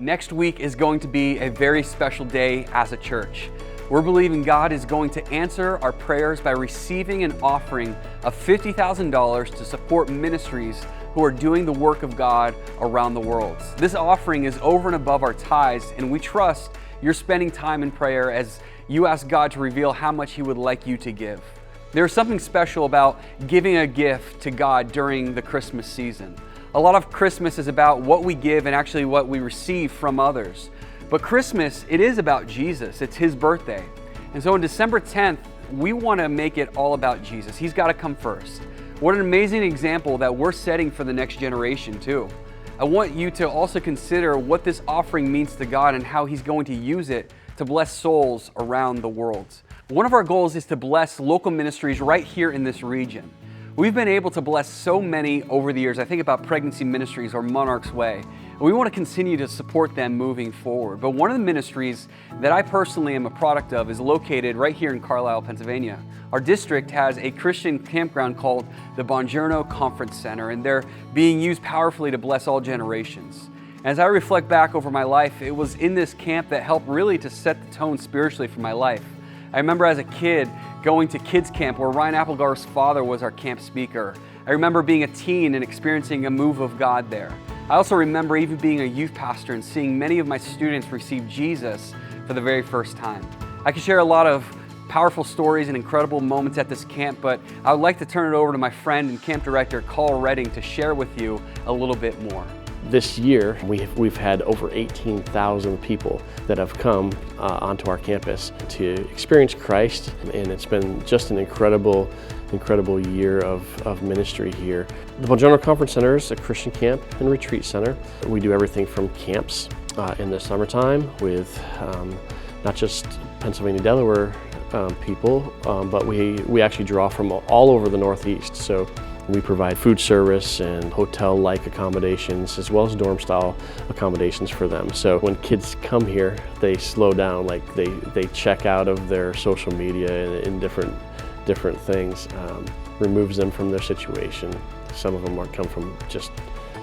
Next week is going to be a very special day as a church. We're believing God is going to answer our prayers by receiving an offering of $50,000 to support ministries who are doing the work of God around the world. This offering is over and above our tithes, and we trust you're spending time in prayer as you ask God to reveal how much He would like you to give. There's something special about giving a gift to God during the Christmas season. A lot of Christmas is about what we give and actually what we receive from others. But Christmas, it is about Jesus. It's His birthday. And so on December 10th, we want to make it all about Jesus. He's got to come first. What an amazing example that we're setting for the next generation too. I want you to also consider what this offering means to God and how He's going to use it to bless souls around the world. One of our goals is to bless local ministries right here in this region. We've been able to bless so many over the years. I think about Pregnancy Ministries or Monarch's Way. And we want to continue to support them moving forward. But one of the ministries that I personally am a product of is located right here in Carlisle, Pennsylvania. Our district has a Christian campground called the Bongiorno Conference Center, and they're being used powerfully to bless all generations. As I reflect back over my life, it was in this camp that helped really to set the tone spiritually for my life. I remember as a kid going to kids camp where Ryan Applegarth's father was our camp speaker. I remember being a teen and experiencing a move of God there. I also remember even being a youth pastor and seeing many of my students receive Jesus for the very first time. I could share a lot of powerful stories and incredible moments at this camp, but I would like to turn it over to my friend and camp director, Carl Redding, to share with you a little bit more. This year, we've had over 18,000 people that have come onto our campus to experience Christ, and it's been just an incredible year of ministry here. The Bongiorno Conference Center is a Christian camp and retreat center. We do everything from camps in the summertime with not just Pennsylvania, Delaware people, but we actually draw from all over the Northeast. So we provide food service and hotel-like accommodations as well as dorm-style accommodations for them. So when kids come here, they slow down, like they check out of their social media and different things, removes them from their situation. Some of them come from just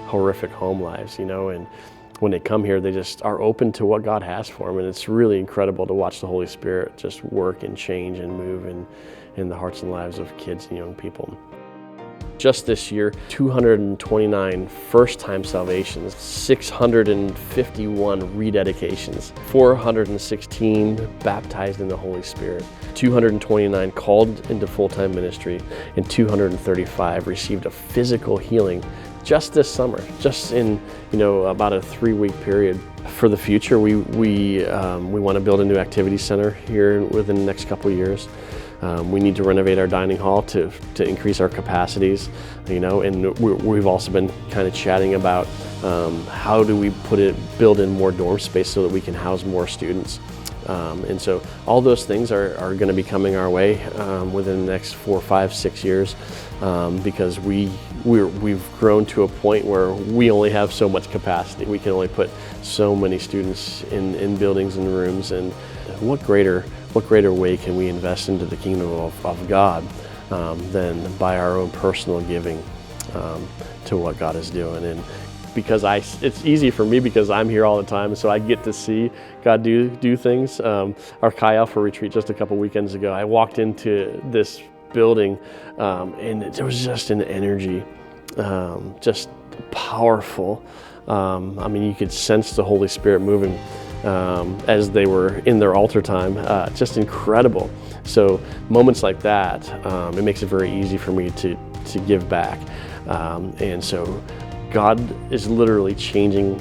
horrific home lives, and when they come here, they just are open to what God has for them, and it's really incredible to watch the Holy Spirit just work and change and move in the hearts and lives of kids and young people. Just this year, 229 first-time salvations, 651 rededications, 416 baptized in the Holy Spirit, 229 called into full-time ministry, and 235 received a physical healing just this summer, just in about a 3-week period. For the future, we want to build a new activity center here within the next couple of years. We need to renovate our dining hall to increase our capacities, and we've also been kind of chatting about how do we build in more dorm space so that we can house more students. And so all those things are going to be coming our way within the next 4, 5, 6 years because we've grown to a point where we only have so much capacity. We can only put so many students in buildings and rooms, and what greater way can we invest into the kingdom of God than by our own personal giving to what God is doing. And because it's easy for me because I'm here all the time, so I get to see God do things. Our Chi Alpha retreat just a couple weekends ago, I walked into this building and there was just an energy, just powerful. You could sense the Holy Spirit moving as they were in their altar time, just incredible. So moments like that, it makes it very easy for me to give back. And so God is literally changing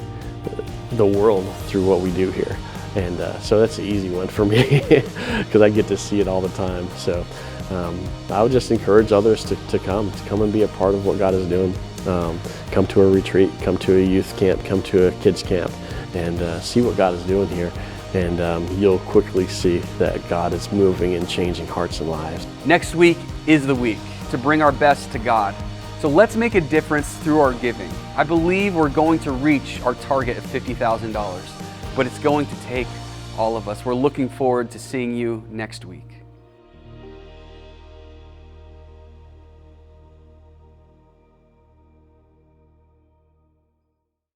the world through what we do here. And so that's an easy one for me because I get to see it all the time. So I would just encourage others to come and be a part of what God is doing. Come to a retreat, come to a youth camp, come to a kids camp, and see what God is doing here. And you'll quickly see that God is moving and changing hearts and lives. Next week is the week to bring our best to God. So let's make a difference through our giving. I believe we're going to reach our target of $50,000, but it's going to take all of us. We're looking forward to seeing you next week.